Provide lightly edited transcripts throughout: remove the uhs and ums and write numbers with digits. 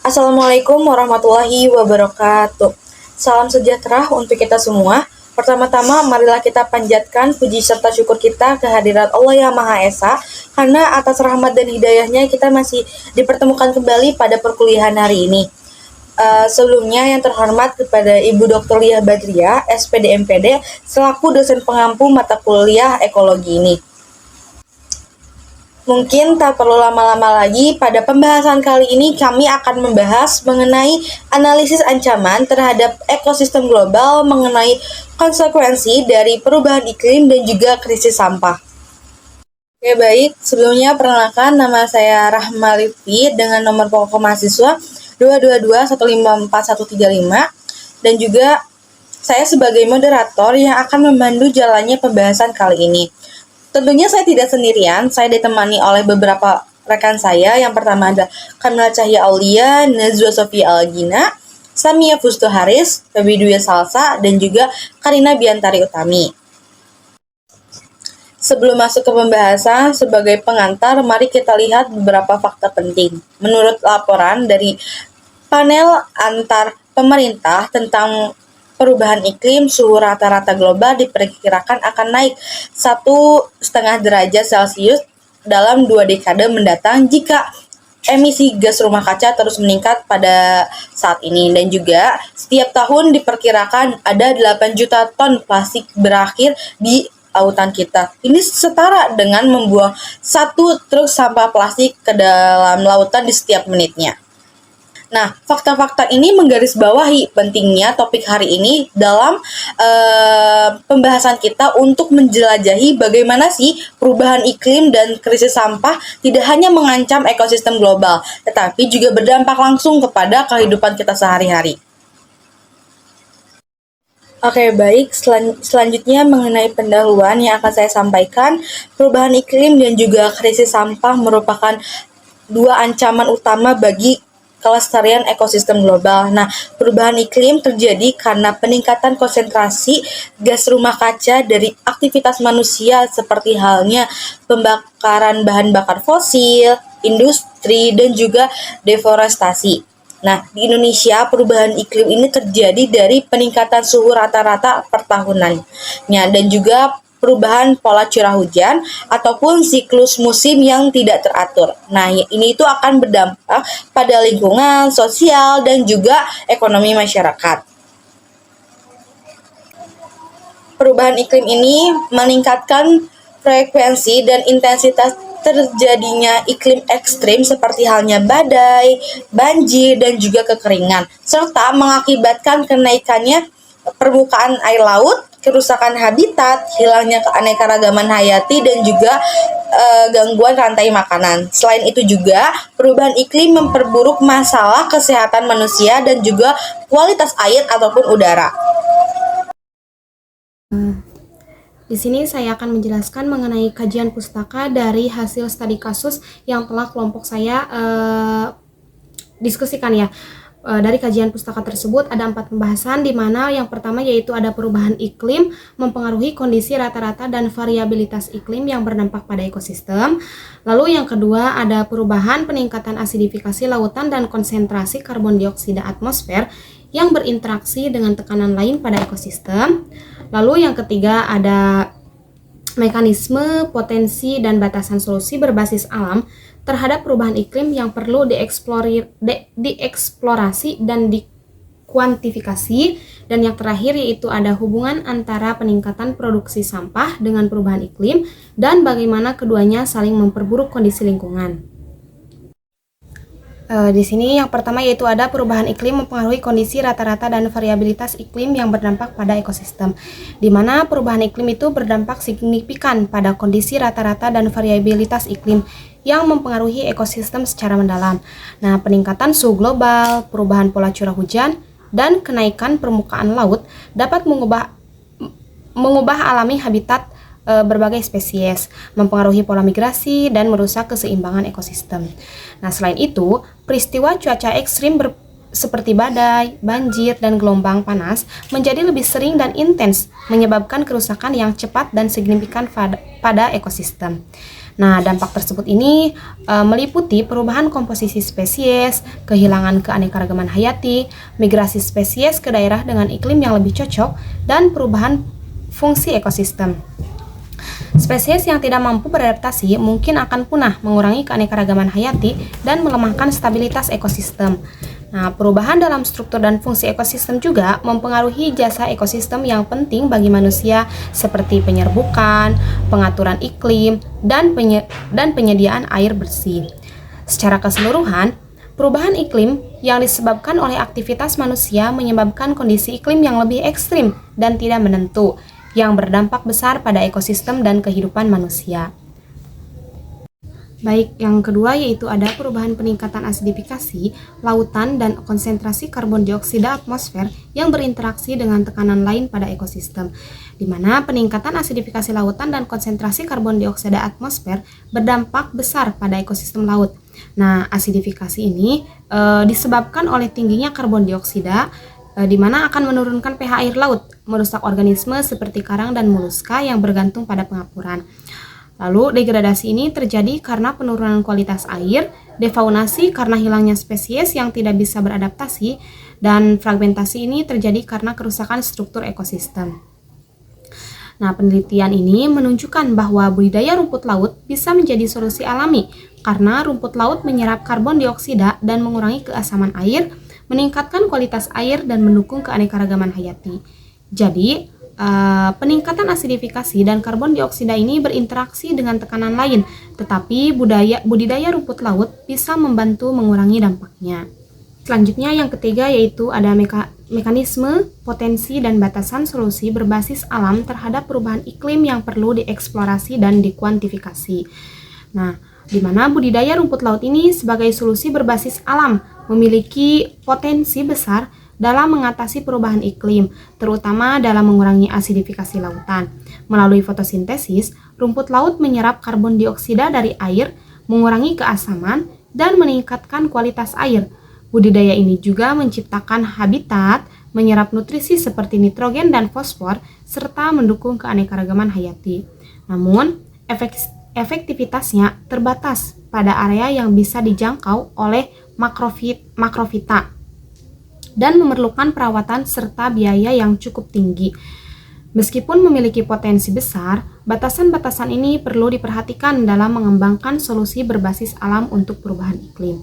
Assalamualaikum warahmatullahi wabarakatuh. Salam sejahtera untuk kita semua. Pertama-tama, marilah kita panjatkan puji serta syukur kita kehadirat Allah Yang Maha Esa, karena atas rahmat dan hidayahnya kita masih dipertemukan kembali pada perkuliahan hari ini. Sebelumnya yang terhormat kepada Ibu Dr. Liah Badriah, SPD MPD, selaku dosen pengampu mata kuliah ekologi ini. Mungkin tak perlu lama-lama lagi, pada pembahasan kali ini kami akan membahas mengenai analisis ancaman terhadap ekosistem global, mengenai konsekuensi dari perubahan iklim dan juga krisis sampah. Oke, baik, sebelumnya perkenalkan, nama saya Rahma Lutfi dengan nomor pokok mahasiswa 222154135, dan juga saya sebagai moderator yang akan membantu jalannya pembahasan kali ini. Tentunya saya tidak sendirian, saya ditemani oleh beberapa rekan saya. Yang pertama ada Kamila Cahya Aulia, Nazwa Sofia Algina, Samia Fustu Haris, Febi Dwi Salsa, dan juga Karina Biantari Utami. Sebelum masuk ke pembahasan, sebagai pengantar, mari kita lihat beberapa fakta penting. Menurut laporan dari panel antar pemerintah tentang perubahan iklim, suhu rata-rata global diperkirakan akan naik 1,5 derajat Celcius dalam 2 dekade mendatang jika emisi gas rumah kaca terus meningkat pada saat ini. Dan juga setiap tahun diperkirakan ada 8 juta ton plastik berakhir di lautan kita. Ini setara dengan membuang 1 truk sampah plastik ke dalam lautan di setiap menitnya. Nah, fakta-fakta ini menggarisbawahi pentingnya topik hari ini dalam pembahasan kita untuk menjelajahi bagaimana sih perubahan iklim dan krisis sampah tidak hanya mengancam ekosistem global, tetapi juga berdampak langsung kepada kehidupan kita sehari-hari. Oke, baik. Selanjutnya mengenai pendahuluan yang akan saya sampaikan, perubahan iklim dan juga krisis sampah merupakan dua ancaman utama bagi kelestarian ekosistem global. Nah, perubahan iklim terjadi karena peningkatan konsentrasi gas rumah kaca dari aktivitas manusia seperti halnya pembakaran bahan bakar fosil, industri, dan juga deforestasi. Nah, di Indonesia perubahan iklim ini terjadi dari peningkatan suhu rata-rata per tahunannya dan juga perubahan pola curah hujan ataupun siklus musim yang tidak teratur. Nah, ini itu akan berdampak pada lingkungan, sosial, dan juga ekonomi masyarakat. Perubahan iklim ini meningkatkan frekuensi dan intensitas terjadinya iklim ekstrim seperti halnya badai, banjir, dan juga kekeringan, serta mengakibatkan kenaikannya permukaan air laut, kerusakan habitat, hilangnya keanekaragaman hayati, dan juga gangguan rantai makanan. Selain itu juga, perubahan iklim memperburuk masalah kesehatan manusia dan juga kualitas air ataupun udara. Di sini saya akan menjelaskan mengenai kajian pustaka dari hasil studi kasus yang telah kelompok saya diskusikan ya. Dari kajian pustaka tersebut ada 4 pembahasan, di mana yang pertama yaitu ada perubahan iklim mempengaruhi kondisi rata-rata dan variabilitas iklim yang berdampak pada ekosistem. Lalu yang kedua ada perubahan peningkatan asidifikasi lautan dan konsentrasi karbon dioksida atmosfer yang berinteraksi dengan tekanan lain pada ekosistem. Lalu yang ketiga ada mekanisme, potensi, dan batasan solusi berbasis alam terhadap perubahan iklim yang perlu dieksplorasi dan dikuantifikasi. Dan yang terakhir yaitu ada hubungan antara peningkatan produksi sampah dengan perubahan iklim dan bagaimana keduanya saling memperburuk kondisi lingkungan. Di sini yang pertama yaitu ada perubahan iklim mempengaruhi kondisi rata-rata dan variabilitas iklim yang berdampak pada ekosistem, di mana perubahan iklim itu berdampak signifikan pada kondisi rata-rata dan variabilitas iklim yang mempengaruhi ekosistem secara mendalam. Nah, peningkatan suhu global, perubahan pola curah hujan, dan kenaikan permukaan laut dapat mengubah alami habitat berbagai spesies, mempengaruhi pola migrasi, dan merusak keseimbangan ekosistem. Nah, selain itu, peristiwa cuaca ekstrim seperti badai, banjir, dan gelombang panas menjadi lebih sering dan intens, menyebabkan kerusakan yang cepat dan signifikan pada ekosistem. Nah, dampak tersebut ini meliputi perubahan komposisi spesies, kehilangan keanekaragaman hayati, migrasi spesies ke daerah dengan iklim yang lebih cocok, dan perubahan fungsi ekosistem. Spesies yang tidak mampu beradaptasi mungkin akan punah, mengurangi keanekaragaman hayati, dan melemahkan stabilitas ekosistem. Nah, perubahan dalam struktur dan fungsi ekosistem juga mempengaruhi jasa ekosistem yang penting bagi manusia seperti penyerbukan, pengaturan iklim, dan penyediaan air bersih. Secara keseluruhan, perubahan iklim yang disebabkan oleh aktivitas manusia menyebabkan kondisi iklim yang lebih ekstrim dan tidak menentu, yang berdampak besar pada ekosistem dan kehidupan manusia. Baik, yang kedua yaitu ada perubahan peningkatan asidifikasi lautan dan konsentrasi karbon dioksida atmosfer yang berinteraksi dengan tekanan lain pada ekosistem, di mana peningkatan asidifikasi lautan dan konsentrasi karbon dioksida atmosfer berdampak besar pada ekosistem laut. Nah, asidifikasi ini disebabkan oleh tingginya karbon dioksida, di mana akan menurunkan pH air laut, merusak organisme seperti karang dan moluska yang bergantung pada pengapuran. Lalu, degradasi ini terjadi karena penurunan kualitas air, defaunasi karena hilangnya spesies yang tidak bisa beradaptasi, dan fragmentasi ini terjadi karena kerusakan struktur ekosistem. Nah, penelitian ini menunjukkan bahwa budidaya rumput laut bisa menjadi solusi alami karena rumput laut menyerap karbon dioksida dan mengurangi keasaman air, meningkatkan kualitas air, dan mendukung keanekaragaman hayati. Jadi, peningkatan asidifikasi dan karbon dioksida ini berinteraksi dengan tekanan lain, tetapi budidaya rumput laut bisa membantu mengurangi dampaknya. Selanjutnya yang ketiga yaitu ada mekanisme, potensi, dan batasan solusi berbasis alam terhadap perubahan iklim yang perlu dieksplorasi dan dikuantifikasi. Nah, di mana budidaya rumput laut ini sebagai solusi berbasis alam memiliki potensi besar dalam mengatasi perubahan iklim, terutama dalam mengurangi asidifikasi lautan. Melalui fotosintesis, rumput laut menyerap karbon dioksida dari air, mengurangi keasaman, dan meningkatkan kualitas air. Budidaya ini juga menciptakan habitat, menyerap nutrisi seperti nitrogen dan fosfor, serta mendukung keanekaragaman hayati. Namun, efektivitasnya terbatas pada area yang bisa dijangkau oleh makrofita dan memerlukan perawatan serta biaya yang cukup tinggi. Meskipun memiliki potensi besar, batasan-batasan ini perlu diperhatikan dalam mengembangkan solusi berbasis alam untuk perubahan iklim.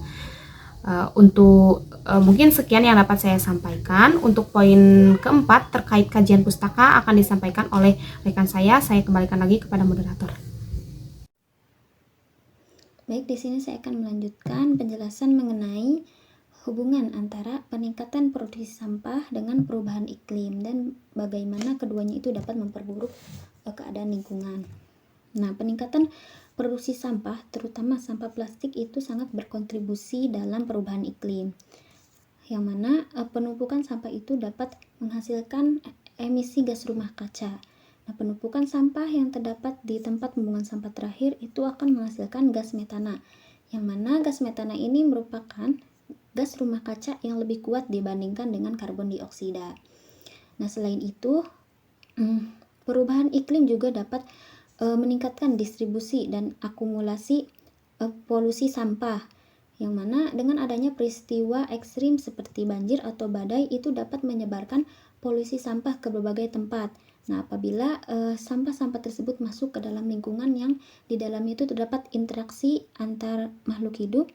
Mungkin sekian yang dapat saya sampaikan. Untuk poin keempat terkait kajian pustaka akan disampaikan oleh rekan saya. Saya kembalikan lagi kepada moderator. Baik, di sini saya akan melanjutkan penjelasan mengenai hubungan antara peningkatan produksi sampah dengan perubahan iklim dan bagaimana keduanya itu dapat memperburuk keadaan lingkungan. Nah, peningkatan produksi sampah, terutama sampah plastik, itu sangat berkontribusi dalam perubahan iklim, yang mana penumpukan sampah itu dapat menghasilkan emisi gas rumah kaca. Nah, penumpukan sampah yang terdapat di tempat pembuangan sampah terakhir itu akan menghasilkan gas metana, yang mana gas metana ini merupakan gas rumah kaca yang lebih kuat dibandingkan dengan karbon dioksida. Nah, selain itu, perubahan iklim juga dapat meningkatkan distribusi dan akumulasi polusi sampah, yang mana dengan adanya peristiwa ekstrim seperti banjir atau badai itu dapat menyebarkan polusi sampah ke berbagai tempat. Nah, apabila sampah-sampah tersebut masuk ke dalam lingkungan yang di dalamnya itu terdapat interaksi antar makhluk hidup,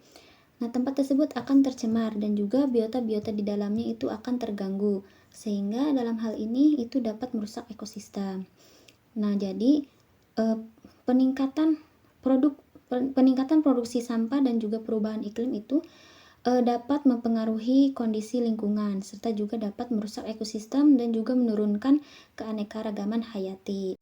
nah tempat tersebut akan tercemar dan juga biota-biota di dalamnya itu akan terganggu, sehingga dalam hal ini itu dapat merusak ekosistem. Nah, jadi peningkatan produksi sampah dan juga perubahan iklim itu dapat mempengaruhi kondisi lingkungan serta juga dapat merusak ekosistem dan juga menurunkan keanekaragaman hayati.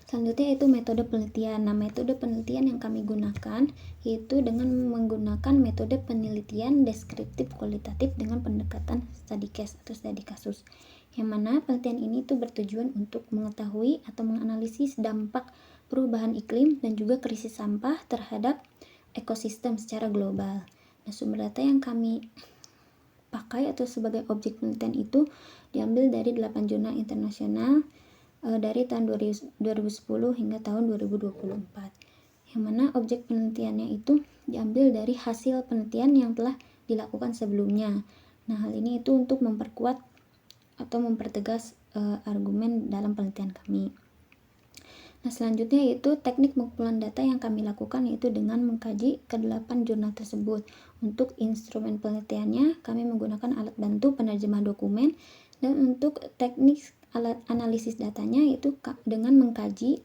Selanjutnya yaitu metode penelitian. Nah, metode penelitian yang kami gunakan yaitu dengan menggunakan metode penelitian deskriptif kualitatif dengan pendekatan study case atau studi kasus. Yang mana penelitian ini tuh bertujuan untuk mengetahui atau menganalisis dampak perubahan iklim dan juga krisis sampah terhadap ekosistem secara global. Nah, sumber data yang kami pakai atau sebagai objek penelitian itu diambil dari 8 jurnal internasional dari tahun 2010 hingga tahun 2024. yang mana objek penelitiannya itu diambil dari hasil penelitian yang telah dilakukan sebelumnya. Nah, hal ini itu untuk memperkuat atau mempertegas argumen dalam penelitian kami. Nah, selanjutnya yaitu teknik pengumpulan data yang kami lakukan yaitu dengan mengkaji ke-8 jurnal tersebut. Untuk instrumen penelitiannya, kami menggunakan alat bantu penerjemah dokumen, dan untuk teknik alat analisis datanya yaitu dengan mengkaji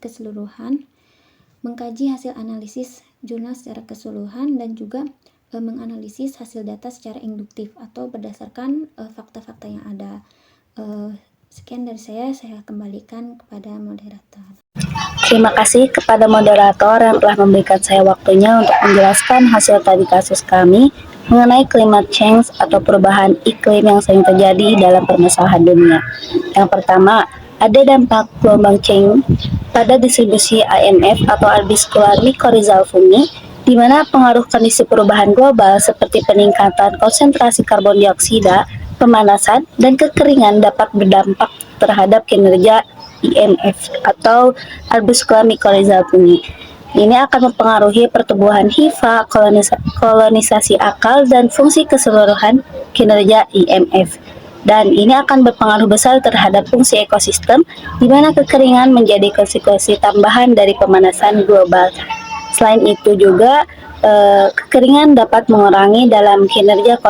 hasil analisis jurnal secara keseluruhan, dan juga menganalisis hasil data secara induktif atau berdasarkan fakta-fakta yang ada. Sekian dari saya kembalikan kepada moderator. Terima kasih kepada moderator yang telah memberikan saya waktunya untuk menjelaskan hasil tadi kasus kami mengenai climate change atau perubahan iklim yang sering terjadi dalam permasalahan dunia. Yang pertama, ada dampak gelombang change pada distribusi IMF atau arbuscular mycorrhizal fungi, di mana pengaruh kondisi perubahan global seperti peningkatan konsentrasi karbon dioksida, pemanasan, dan kekeringan dapat berdampak terhadap kinerja IMF atau arbuscular mycorrhizal fungi. Ini akan mempengaruhi pertumbuhan hifa, kolonisasi akal, dan fungsi keseluruhan kinerja IMF. Dan ini akan berpengaruh besar terhadap fungsi ekosistem, di mana kekeringan menjadi konsekuensi tambahan dari pemanasan global. Selain itu juga, kekeringan dapat mengurangi dalam kinerja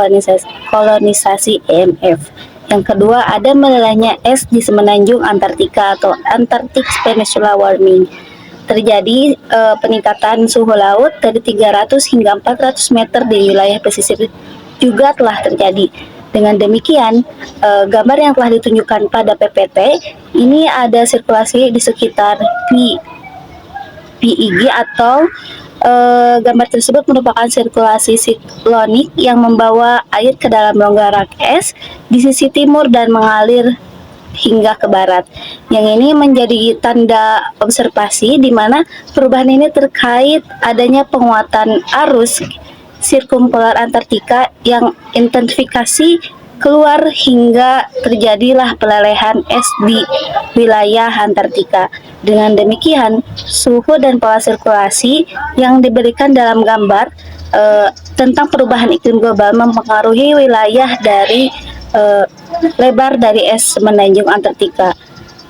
kolonisasi IMF. Yang kedua, ada melelehnya es di semenanjung Antartika atau Antarctic Peninsula Warming. Terjadi peningkatan suhu laut dari 300 hingga 400 meter di wilayah pesisir juga telah terjadi. Dengan demikian, gambar yang telah ditunjukkan pada PPT ini ada sirkulasi di sekitar PIG atau gambar tersebut merupakan sirkulasi siklonik yang membawa air ke dalam rongga rak es di sisi timur dan mengalir hingga ke barat. Yang ini menjadi tanda observasi di mana perubahan ini terkait adanya penguatan arus sirkumpolar Antartika yang intensifikasi keluar hingga terjadilah pelelehan es di wilayah Antartika. Dengan demikian, suhu dan pola sirkulasi yang diberikan dalam gambar tentang perubahan iklim global mempengaruhi wilayah dari lebar dari es semenanjung Antartika.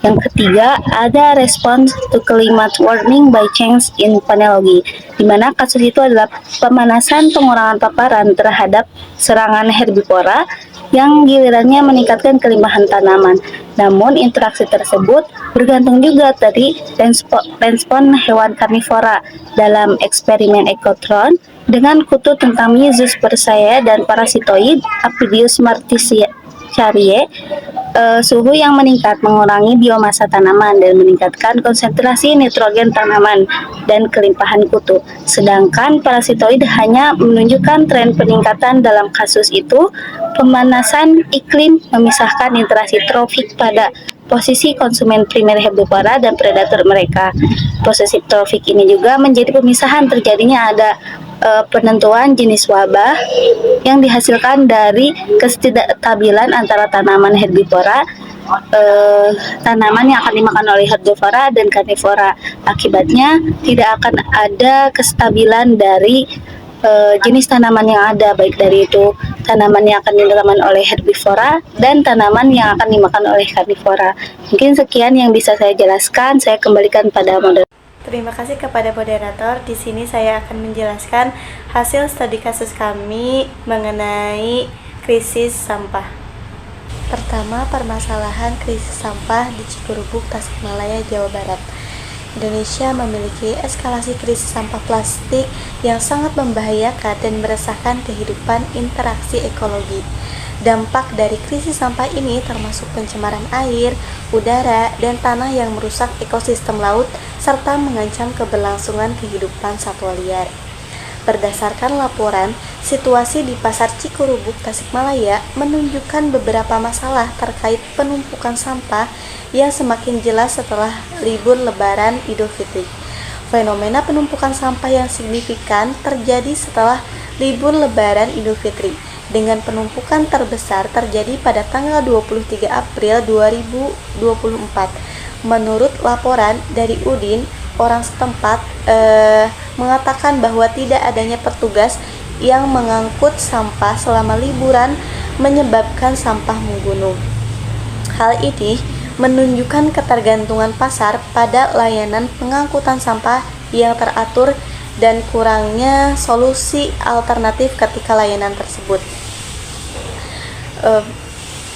Yang ketiga, ada response to climate warming by change in phenology, di mana kasus itu adalah pemanasan pengurangan paparan terhadap serangan herbivora yang gilirannya meningkatkan kelimpahan tanaman. Namun, interaksi tersebut bergantung juga dari respon hewan karnivora dalam eksperimen ekotron dengan kutu tentang Myizus persea dan parasitoid Aphidius martisiaceae. Suhu yang meningkat mengurangi biomasa tanaman dan meningkatkan konsentrasi nitrogen tanaman dan kelimpahan kutu. Sedangkan parasitoid hanya menunjukkan tren peningkatan. Dalam kasus itu, pemanasan iklim memisahkan interaksi trofik pada posisi konsumen primer herbivora dan predator mereka. Posisi trofik ini juga menjadi pemisahan terjadinya ada penentuan jenis wabah yang dihasilkan dari ketidakstabilan antara tanaman herbivora, tanaman yang akan dimakan oleh herbivora dan karnivora. Akibatnya tidak akan ada kestabilan dari jenis tanaman yang ada, baik dari itu tanaman yang akan dimakan oleh herbivora dan tanaman yang akan dimakan oleh karnivora. Mungkin sekian yang bisa saya jelaskan. Saya kembalikan pada moderator. Terima kasih kepada moderator. Di sini saya akan menjelaskan hasil studi kasus kami mengenai krisis sampah. Pertama, permasalahan krisis sampah di Cikurubuk, Tasikmalaya, Jawa Barat. Indonesia memiliki eskalasi krisis sampah plastik yang sangat membahayakan dan meresahkan kehidupan interaksi ekologi. Dampak dari krisis sampah ini termasuk pencemaran air, udara, dan tanah yang merusak ekosistem laut serta mengancam keberlangsungan kehidupan satwa liar. Berdasarkan laporan, situasi di Pasar Cikurubuk, Tasikmalaya menunjukkan beberapa masalah terkait penumpukan sampah yang semakin jelas setelah libur Lebaran Idul Fitri. Fenomena penumpukan sampah yang signifikan terjadi setelah libur Lebaran Idul Fitri, dengan penumpukan terbesar terjadi pada tanggal 23 April 2024. Menurut laporan dari Udin, orang setempat mengatakan bahwa tidak adanya petugas yang mengangkut sampah selama liburan menyebabkan sampah menggunung. Hal ini menunjukkan ketergantungan pasar pada layanan pengangkutan sampah yang teratur dan kurangnya solusi alternatif ketika layanan tersebut.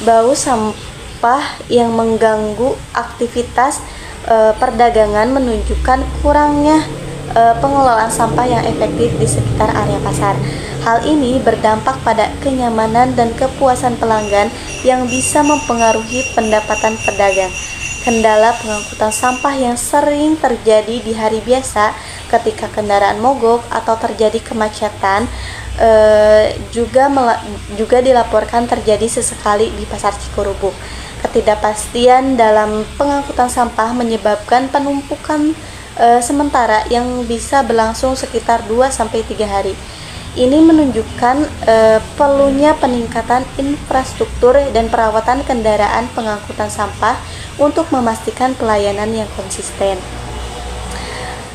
Bau sampah yang mengganggu aktivitas perdagangan menunjukkan kurangnya pengelolaan sampah yang efektif di sekitar area pasar. Hal ini berdampak pada kenyamanan dan kepuasan pelanggan yang bisa mempengaruhi pendapatan pedagang. Kendala pengangkutan sampah yang sering terjadi di hari biasa ketika kendaraan mogok atau terjadi kemacetan juga dilaporkan terjadi sesekali di Pasar Cikurubuk. Ketidakpastian dalam pengangkutan sampah menyebabkan penumpukan sementara yang bisa berlangsung sekitar 2-3 hari. Ini menunjukkan perlunya peningkatan infrastruktur dan perawatan kendaraan pengangkutan sampah untuk memastikan pelayanan yang konsisten.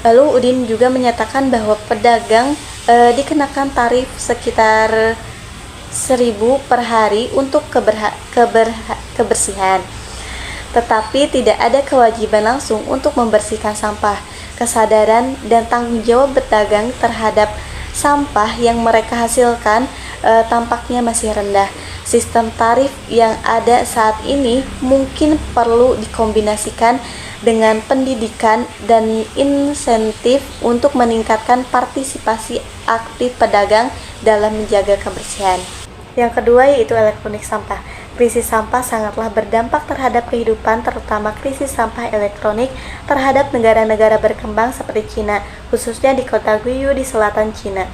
Lalu Udin juga menyatakan bahwa pedagang dikenakan tarif sekitar 1.000 per hari untuk kebersihan. Tetapi tidak ada kewajiban langsung untuk membersihkan sampah. Kesadaran dan tanggung jawab pedagang terhadap sampah yang mereka hasilkan tampaknya masih rendah. Sistem tarif yang ada saat ini mungkin perlu dikombinasikan dengan pendidikan dan insentif untuk meningkatkan partisipasi aktif pedagang dalam menjaga kebersihan. Yang kedua yaitu elektronik sampah. Krisis sampah sangatlah berdampak terhadap kehidupan, terutama krisis sampah elektronik terhadap negara-negara berkembang seperti Cina, khususnya di kota Guiyu di selatan Cina.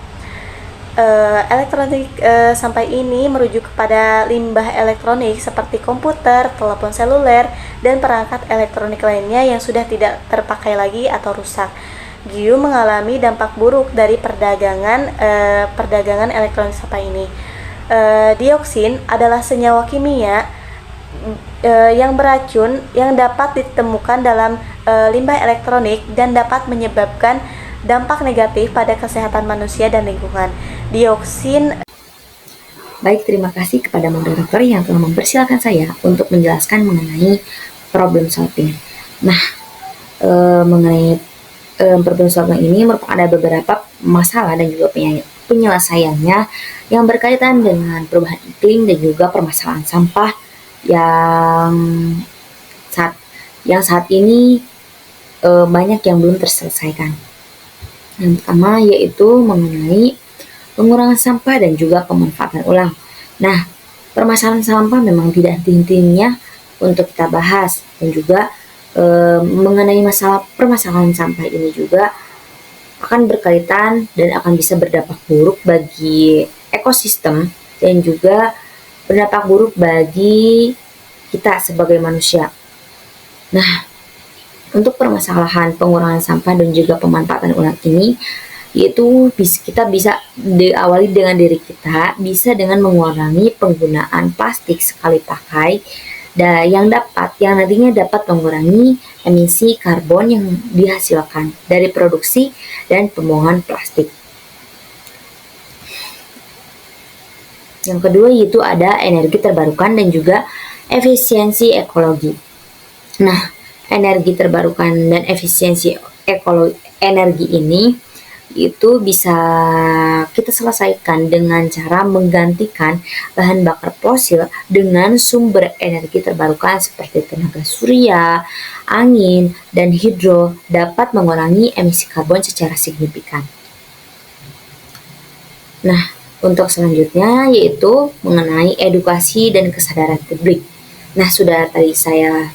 Elektronik sampah ini merujuk kepada limbah elektronik seperti komputer, telepon seluler, dan perangkat elektronik lainnya yang sudah tidak terpakai lagi atau rusak. Guiyu mengalami dampak buruk dari perdagangan elektronik sampah ini. Dioksin adalah senyawa kimia yang beracun yang dapat ditemukan dalam limbah elektronik dan dapat menyebabkan dampak negatif pada kesehatan manusia dan lingkungan. Dioksin. Baik, terima kasih kepada moderator yang telah mempersilahkan saya untuk menjelaskan mengenai problem solving. Nah, mengenai problem solving ini merupakan ada beberapa masalah dan juga penyelesaiannya yang berkaitan dengan perubahan iklim dan juga permasalahan sampah yang saat ini banyak yang belum terselesaikan. Yang pertama yaitu mengenai pengurangan sampah dan juga pemanfaatan ulang. Nah, permasalahan sampah memang tidak henti-hentinya untuk kita bahas, dan juga mengenai permasalahan sampah ini juga akan berkaitan dan akan bisa berdampak buruk bagi ekosistem dan juga berdampak buruk bagi kita sebagai manusia. Nah, untuk permasalahan pengurangan sampah dan juga pemanfaatan ulang ini, yaitu kita bisa diawali dengan diri kita, bisa dengan mengurangi penggunaan plastik sekali pakai yang nantinya dapat mengurangi emisi karbon yang dihasilkan dari produksi dan pembuangan plastik. Yang kedua yaitu ada energi terbarukan dan juga efisiensi ekologi. Nah, energi terbarukan dan efisiensi energi ini itu bisa kita selesaikan dengan cara menggantikan bahan bakar fosil dengan sumber energi terbarukan seperti tenaga surya, angin, dan hidro dapat mengurangi emisi karbon secara signifikan. Nah, untuk selanjutnya yaitu mengenai edukasi dan kesadaran publik. Nah, sudah tadi saya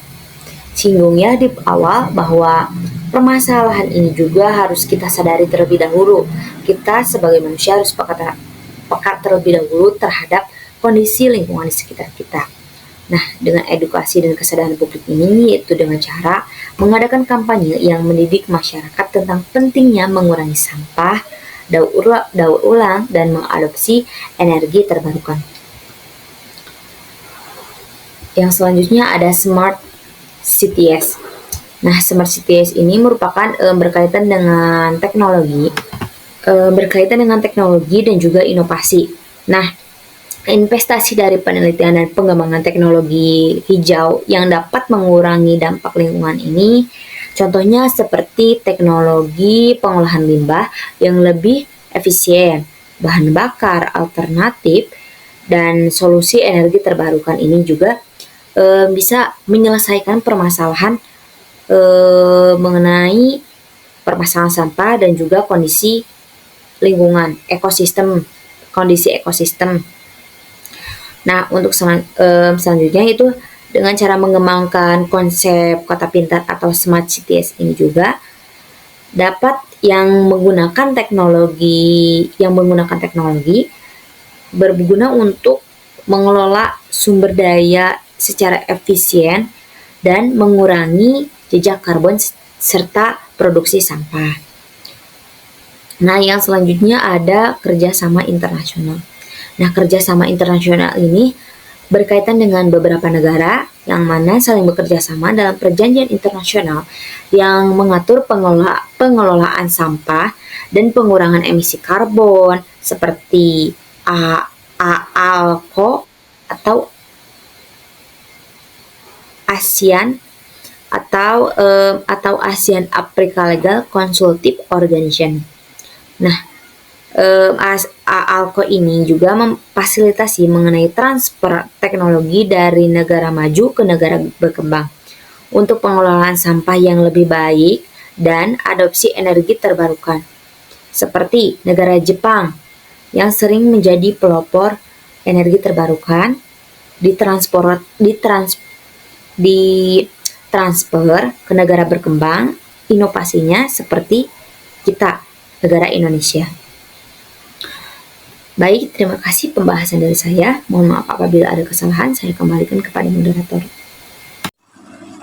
singgung ya di awal bahwa permasalahan ini juga harus kita sadari terlebih dahulu. Kita sebagai manusia harus peka terlebih dahulu terhadap kondisi lingkungan di sekitar kita. Nah, dengan edukasi dan kesadaran publik ini yaitu dengan cara mengadakan kampanye yang mendidik masyarakat tentang pentingnya mengurangi sampah, daur ulang, dan mengadopsi energi terbarukan. Yang selanjutnya ada Smart CTS. Nah, Smart Cities ini merupakan berkaitan dengan teknologi dan juga inovasi. Nah, investasi dari penelitian dan pengembangan teknologi hijau yang dapat mengurangi dampak lingkungan ini, contohnya seperti teknologi pengolahan limbah yang lebih efisien, bahan bakar alternatif, dan solusi energi terbarukan ini juga bisa menyelesaikan permasalahan mengenai permasalahan sampah dan juga kondisi lingkungan, kondisi ekosistem. Nah, untuk selanjutnya itu dengan cara mengembangkan konsep kota pintar atau smart cities ini juga dapat yang menggunakan teknologi berguna untuk mengelola sumber daya secara efisien dan mengurangi jejak karbon serta produksi sampah. Nah, yang selanjutnya ada kerjasama internasional. Nah, kerjasama internasional ini berkaitan dengan beberapa negara yang mana saling bekerja sama dalam perjanjian internasional yang mengatur pengelolaan sampah dan pengurangan emisi karbon seperti ALCO atau ASEAN atau ASEAN Africa Legal Consultative Organization. Nah, ALCO ini juga memfasilitasi mengenai transfer teknologi dari negara maju ke negara berkembang untuk pengelolaan sampah yang lebih baik dan adopsi energi terbarukan. Seperti negara Jepang yang sering menjadi pelopor energi terbarukan ditransfer ke negara berkembang, inovasinya seperti kita, negara Indonesia. Baik, terima kasih pembahasan dari saya. Mohon maaf apabila ada kesalahan, saya kembalikan kepada moderator.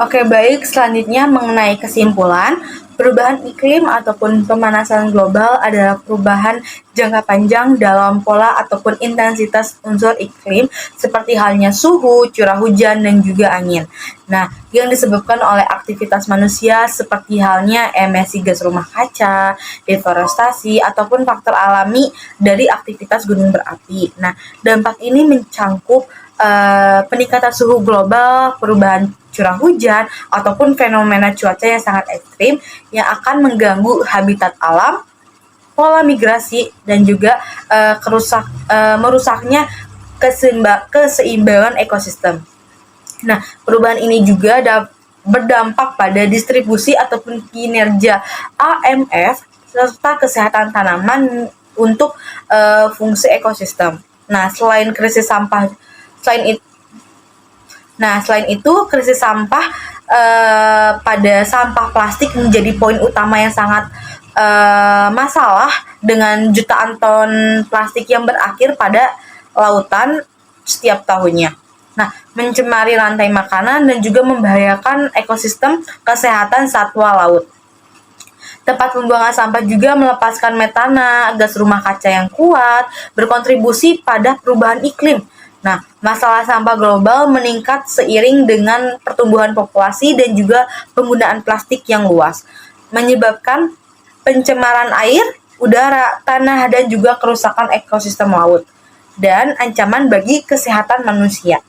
Oke, baik. Selanjutnya mengenai kesimpulan, perubahan iklim ataupun pemanasan global adalah perubahan jangka panjang dalam pola ataupun intensitas unsur iklim seperti halnya suhu, curah hujan, dan juga angin. Nah, yang disebabkan oleh aktivitas manusia seperti halnya emisi gas rumah kaca, deforestasi, ataupun faktor alami dari aktivitas gunung berapi. Nah, dampak ini mencangkup peningkatan suhu global, perubahan curah hujan, ataupun fenomena cuaca yang sangat ekstrim yang akan mengganggu habitat alam, pola migrasi, dan juga merusaknya keseimbangan ekosistem. Nah, perubahan ini juga berdampak pada distribusi ataupun kinerja AMF serta kesehatan tanaman untuk fungsi ekosistem. Nah, selain itu, krisis sampah pada sampah plastik menjadi poin utama yang sangat masalah dengan jutaan ton plastik yang berakhir pada lautan setiap tahunnya. Nah, mencemari rantai makanan dan juga membahayakan ekosistem kesehatan satwa laut. Tempat pembuangan sampah juga melepaskan metana, gas rumah kaca yang kuat, berkontribusi pada perubahan iklim. Nah, masalah sampah global meningkat seiring dengan pertumbuhan populasi dan juga penggunaan plastik yang luas, menyebabkan pencemaran air, udara, tanah, dan juga kerusakan ekosistem laut, dan ancaman bagi kesehatan manusia.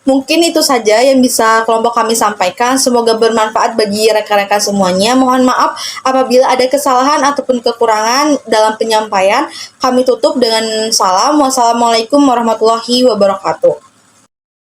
Mungkin itu saja yang bisa kelompok kami sampaikan. Semoga bermanfaat bagi rekan-rekan semuanya. Mohon maaf apabila ada kesalahan ataupun kekurangan dalam penyampaian. Kami tutup dengan salam. Wassalamualaikum warahmatullahi wabarakatuh.